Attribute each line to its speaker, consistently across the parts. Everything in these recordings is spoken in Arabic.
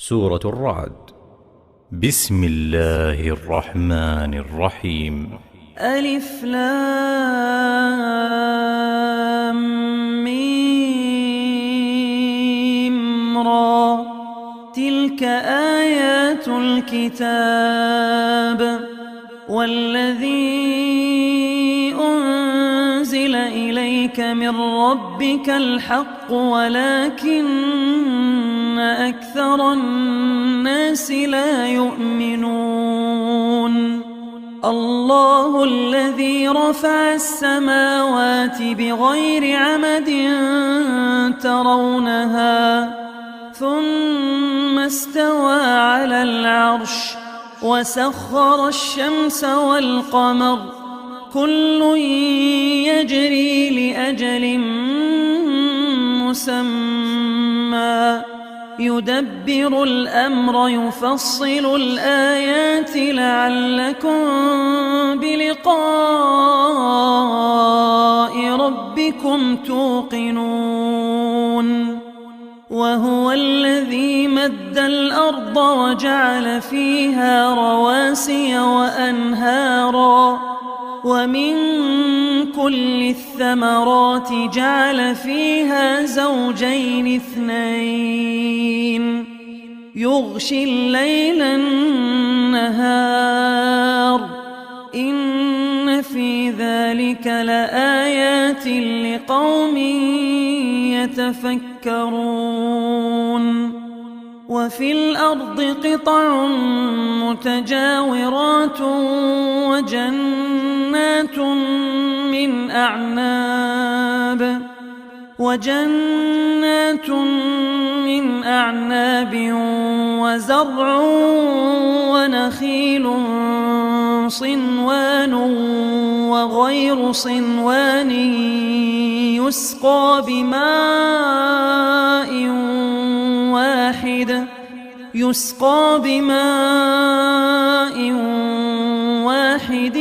Speaker 1: سورة الرعد. بسم الله الرحمن الرحيم.
Speaker 2: ألف لام ميم را. تلك آيات الكتاب والذي أنزل إليك من ربك الحق ولكن أكثر الناس لا يؤمنون. الله الذي رفع السماوات بغير عمد ترونها ثم استوى على العرش وسخر الشمس والقمر كل يجري لأجل مسمى يدبر الأمر يفصل الآيات لعلكم بلقاء ربكم توقنون. وهو الذي مد الأرض وجعل فيها رواسي وأنهارا ومن كل الثمرات جعل فيها زوجين اثنين يغشي الليل النهار إن في ذلك لآيات لقوم يتفكرون. وفي الأرض قطع متجاورات وجنات من أعناب وزرع ونخيل صنوان وغير صنوان يسقى بماء واحد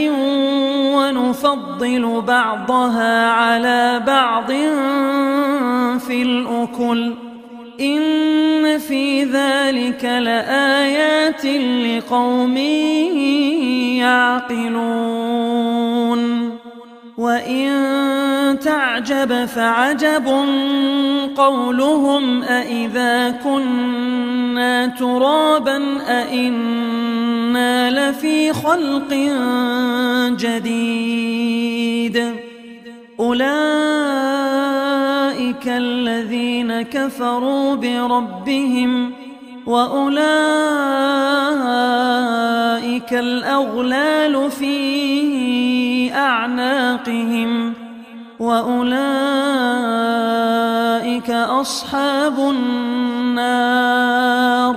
Speaker 2: ونفضل بعضها على بعض في الأكل إن في ذلك لآيات لقوم يعقلون. وإن تعجب فعجب قولهم أإذا كنا ترابا أإنا لفي خلق جديد أولئك الذين كفروا بربهم وأولئك الأغلال في أعناقهم وأولئك أصحاب النار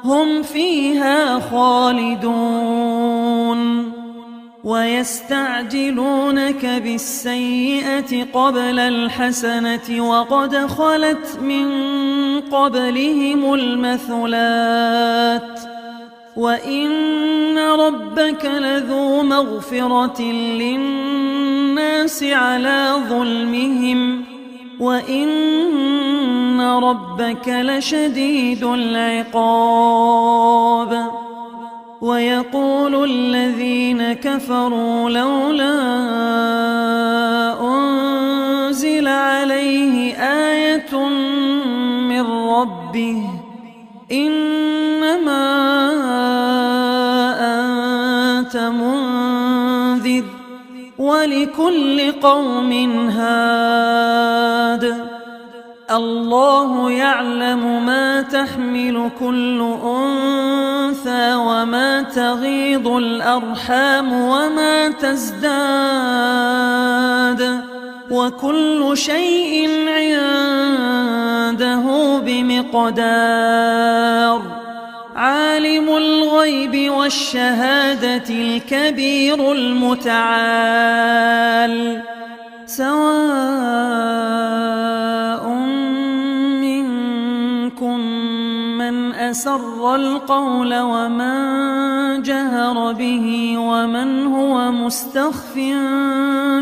Speaker 2: هم فيها خالدون. ويستعجلونك بالسيئة قبل الحسنة وقد خلت من قبلهم المثلات وإن ربك لذو مغفرة للناس على ظلمهم وإن ربك لشديد العقاب. ويقول الذين كفروا لولا أنزل عليه آية من ربه إنما أنت منذر ولكل قوم هاد. الله يعلم ما تحمل كل أنثى وما تغيض الأرحام وما تزداد وكل شيء عنده بمقدار. عالم الغيب والشهادة الكبير المتعال سواء منكم من أسر القول ومن جهر به ومن هو مستخف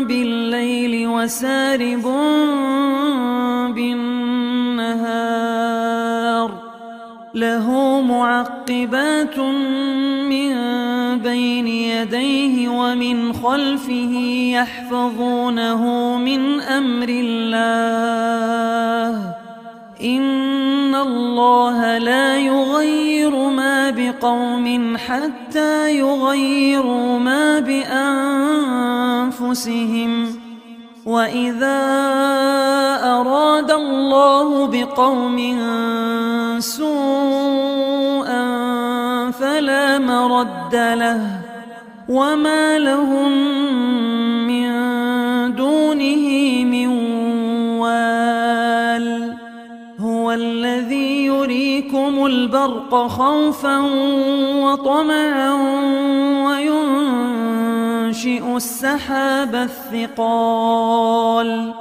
Speaker 2: بالليل وسارب بالنهار له معقبات من بين يديه ومن خلفه يحفظونه من أمر الله إن الله لا يغير ما بقوم حتى يغيروا ما بأنفسهم وإذا أراد الله بقوم سوءا فلا مرد له وما لهم من دونه من وال هو الذي يريكم البرق خوفا وطمعا وينشئ السحاب الثقال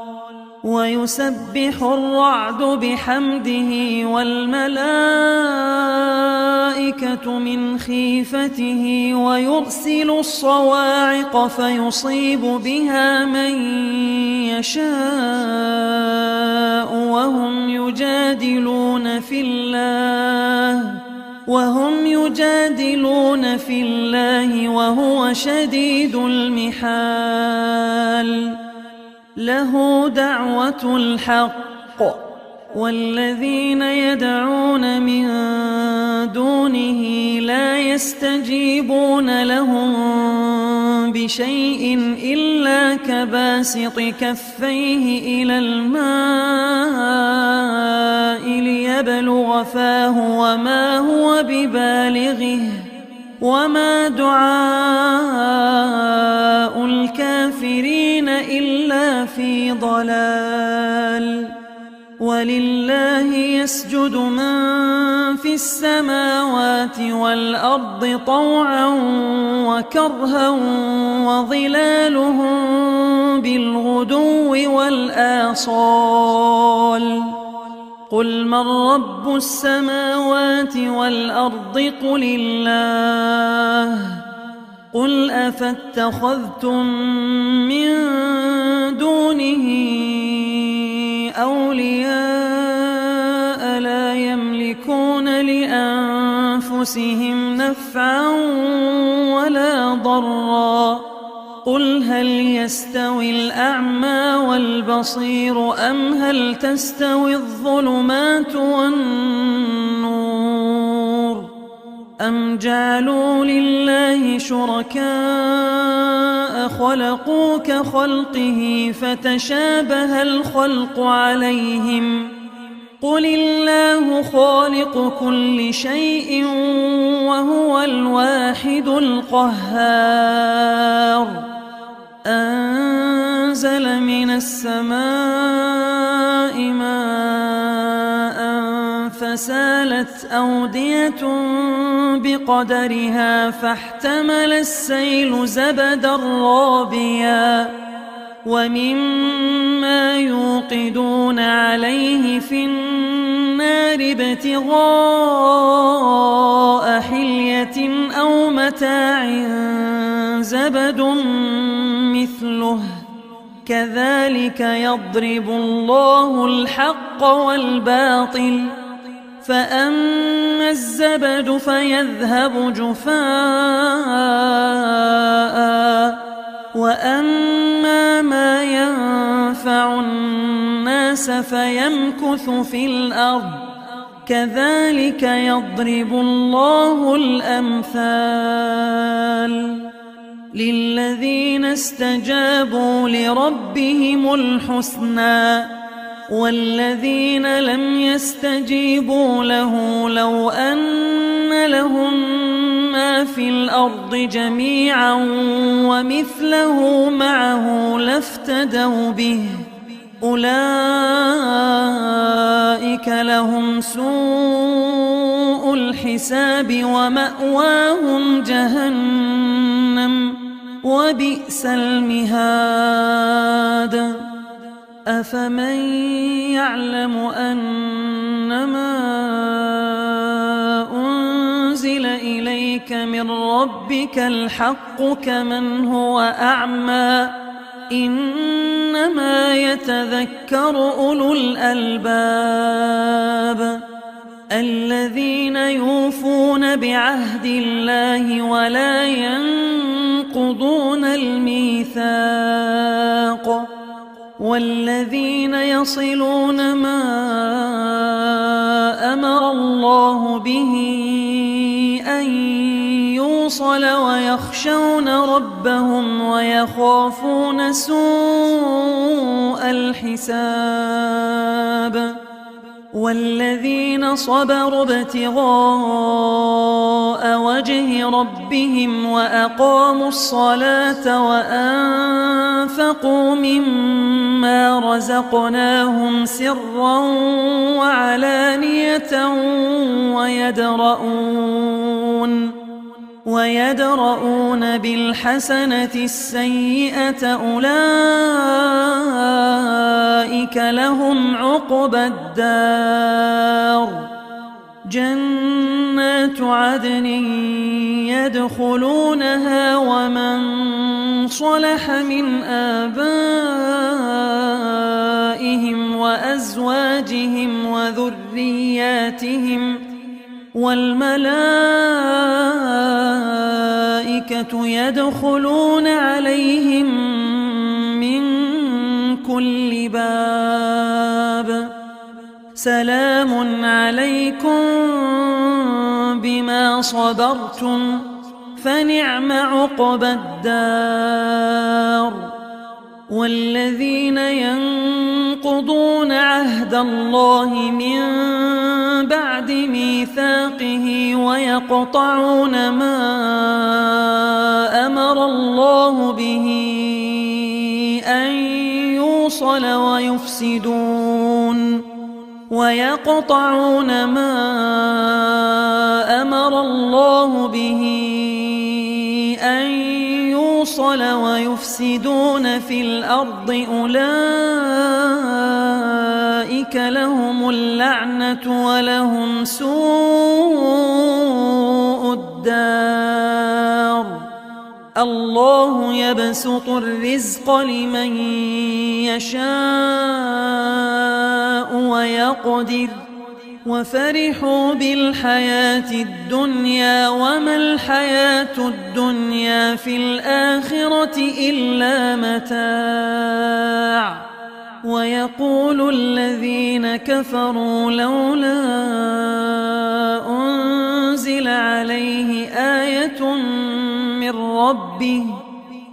Speaker 2: ويسبح الرعد بحمده والملائكة من خيفته ويرسل الصواعق فيصيب بها من يشاء وهم يجادلون في الله وهو شديد المحال له دعوة الحق والذين يدعون من دونه لا يستجيبون لهم بشيء إلا كباسط كفيه إلى الماء ليبلغ فاه وما هو ببالغه وما دعاء الكافرين إلا في ضلال ولله يسجد من في السماوات والأرض طوعا وكرها وظلالهم بالغدو والآصال قل من رب السماوات والأرض قل الله قل أفاتخذتم من دونه أولياء لا يملكون لأنفسهم نفعا ولا ضرا قل هل يستوي الأعمى والبصير أم هل تستوي الظلمات والنور أم جعلوا لله شركاء خلقوا كخلقه فتشابه الخلق عليهم قل الله خالق كل شيء وهو الواحد القهار أنزل من السماء ماء فسالت أودية بقدرها فاحتمل السيل زبدا رابيا ومما يوقدون عليه في النار ابتغاء حلية أو متاع زبد مثله كذلك يضرب الله الحق والباطل فأما الزبد فيذهب جفاء وأما ما ينفع الناس فيمكث في الأرض كذلك يضرب الله الأمثال للذين استجابوا لربهم الحسنى والذين لم يستجيبوا له لو أن لهم ما في الأرض جميعا ومثله معه لافتدوا به أولئك لهم سوء الحساب ومأواهم جهنم وبئس المهاد أفمن يعلم أنما أنزل إليك من ربك الحق كمن هو أعمى إنما يتذكر أولو الألباب الذين يوفون بعهد الله ولا ينقضون الميثاق والذين يصلون ما أمر الله به أن يوصل ويخشون ربهم ويخافون سوء الحساب والذين صبروا ابتغاء وجه ربهم وأقاموا الصلاة وأنفقوا مما رزقناهم سرا وعلانية ويدرؤون بالحسنة السيئة أولئك لهم عقبى الدار جنات عدن يدخلونها ومن صلح من آبائهم وأزواجهم وذرياتهم والملائكة يدخلون عليهم من كل باب سلام عليكم بما صبرتم فنعم عقبى الدار والذين ينقضون عهد الله من بعد ميثاقه ويقطعون ما أمر الله به أن يوصل ويفسدون في الأرض أولئك لهم اللعنة ولهم سوء الدار الله يبسط الرزق لمن يشاء ويقدر وفرحوا بالحياة الدنيا وما الحياة الدنيا في الآخرة إلا متاع ويقول الذين كفروا لولا أنزل عليه آية من ربه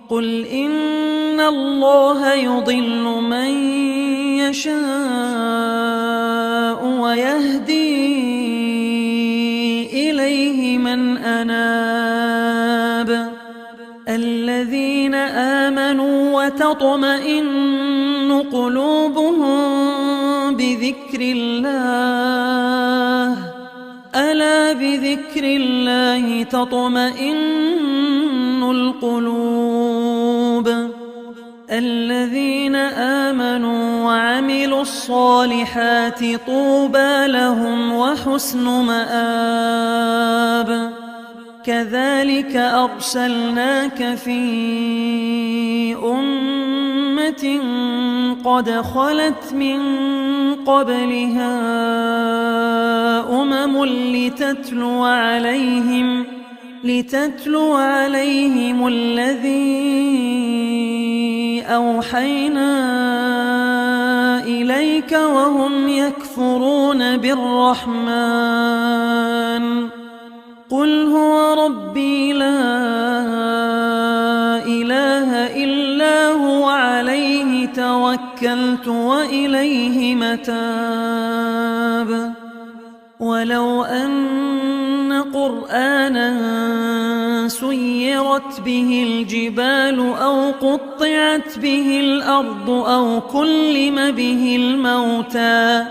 Speaker 2: قل إن الله يضل من يشاء ويهدي إليه من أناب الذين آمنوا وتطمئن قلوبهم بذكر الله ألا بذكر الله تطمئن القلوب الذين آمنوا وعملوا الصالحات طوبى لهم وحسن مآب كذلك أرسلناك في أمة قد خلت من قبلها أمم لتتلو عليهم الذي أوحينا إليك وهم يكفرون بالرحمن قل هو ربي لا إله إلا هو عليه توكلت وإليه متاب ولو أن قرآنا سيرت به الجبال أو قطعت به الأرض أو كلم به الموتى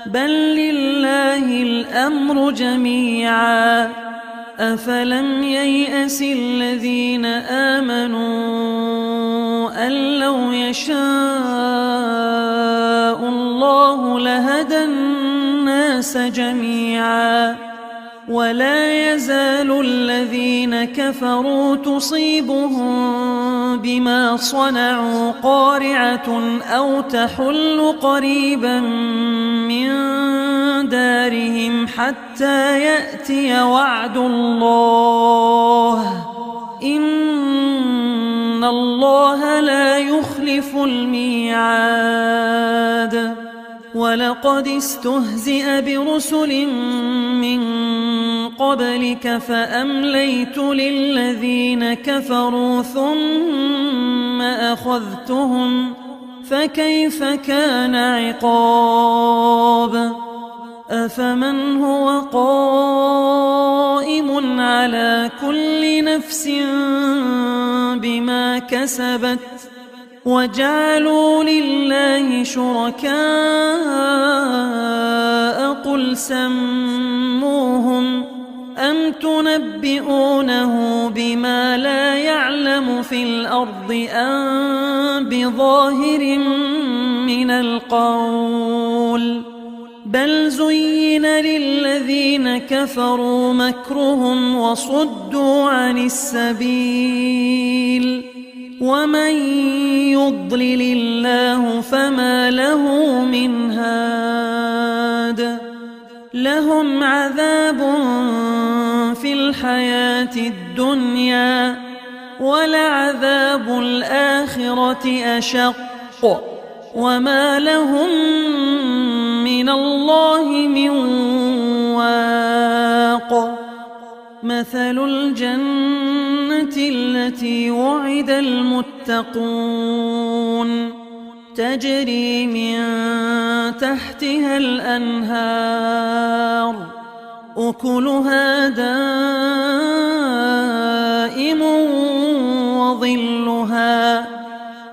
Speaker 2: بل لله الأمر جميعا أفلم ييأس الذين آمنوا أن لو يشاء الله لهدى الناس جميعا ولا يزال الذين كفروا تصيبهم بما صنعوا قارعة أو تحل قريبا من دارهم حتى يأتي وعد الله إن الله لا يخلف الميعاد. ولقد استهزئ برسل من قبلك فأمليت للذين كفروا ثم أخذتهم فكيف كان عقاب. أفمن هو قائم على كل نفس بما كسبت وجعلوا لله شركاء قل سموهم أم تنبئونه بما لا يعلم في الأرض أم بظاهر من القول بل زين للذين كفروا مكرهم وصدوا عن السبيل ومن يضلل الله فما له من هاد. لهم عذاب في الحياة الدنيا ولعذاب الآخرة أشق وما لهم من الله من واق. مثل الجنة التي وعد المتقون تجري من تحتها الأنهار أكلها دائم وظلها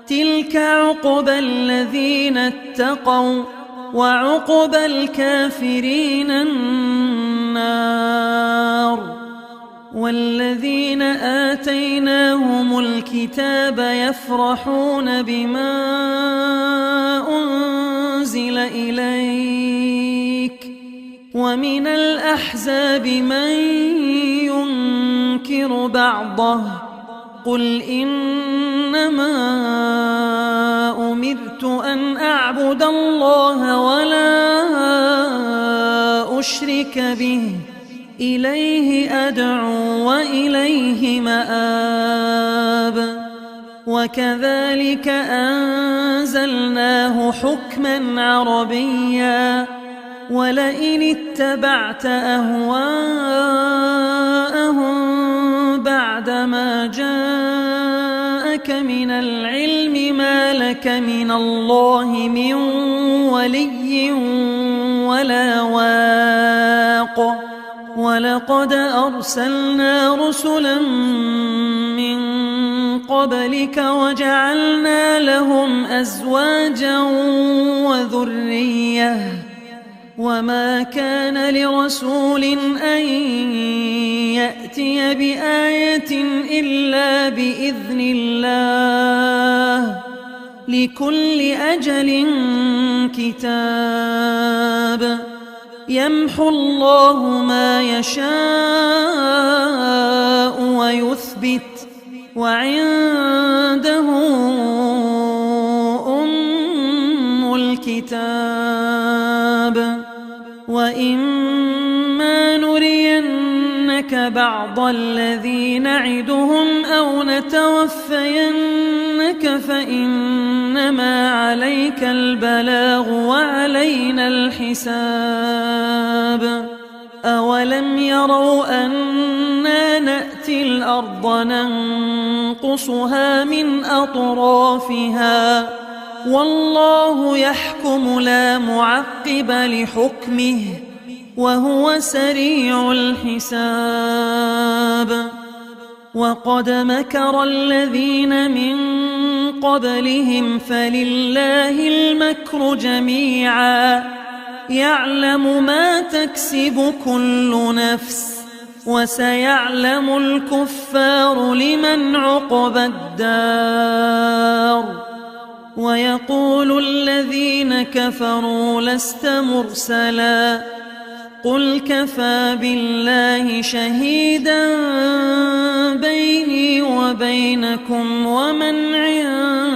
Speaker 2: تلك عقبى الذين اتقوا وعقبى الكافرين النار. والذين آتيناهم الكتاب يفرحون بما أنزل إليك ومن الأحزاب من ينكر بعضه قل إنما أمرت أن أعبد الله ولا أشرك به إليه أدعو وإليه مآب. وكذلك أنزلناه حكما عربيا ولئن اتبعت أهواءهم بعدما جاءك من العلم ما لك من الله من ولي ولا واق. ولقد أرسلنا رسلا من قبلك وجعلنا لهم أزواجا وذرية وما كان لرسول أن يأتي بآية إلا بإذن الله لكل أجل كتاب يمحو الله ما يشاء ويثبت وعنده أم الكتاب. وإما نرينك بعض الذي نعدهم أو نتوفينك فإنما عليك البلاغ وعلينا الحساب. أولم يروا أنا نأتي الأرض ننقصها من أطرافها والله يحكم لا معقب لحكمه وهو سريع الحساب. وقد مكر الذين من قبلهم فلله المكر جميعا يعلم ما تكسب كل نفس وسيعلم الكفار لمن عقبى الدار. ويقول الذين كفروا لست مرسلا قل كفى بالله شهيدا بيني وبينكم ومن عنده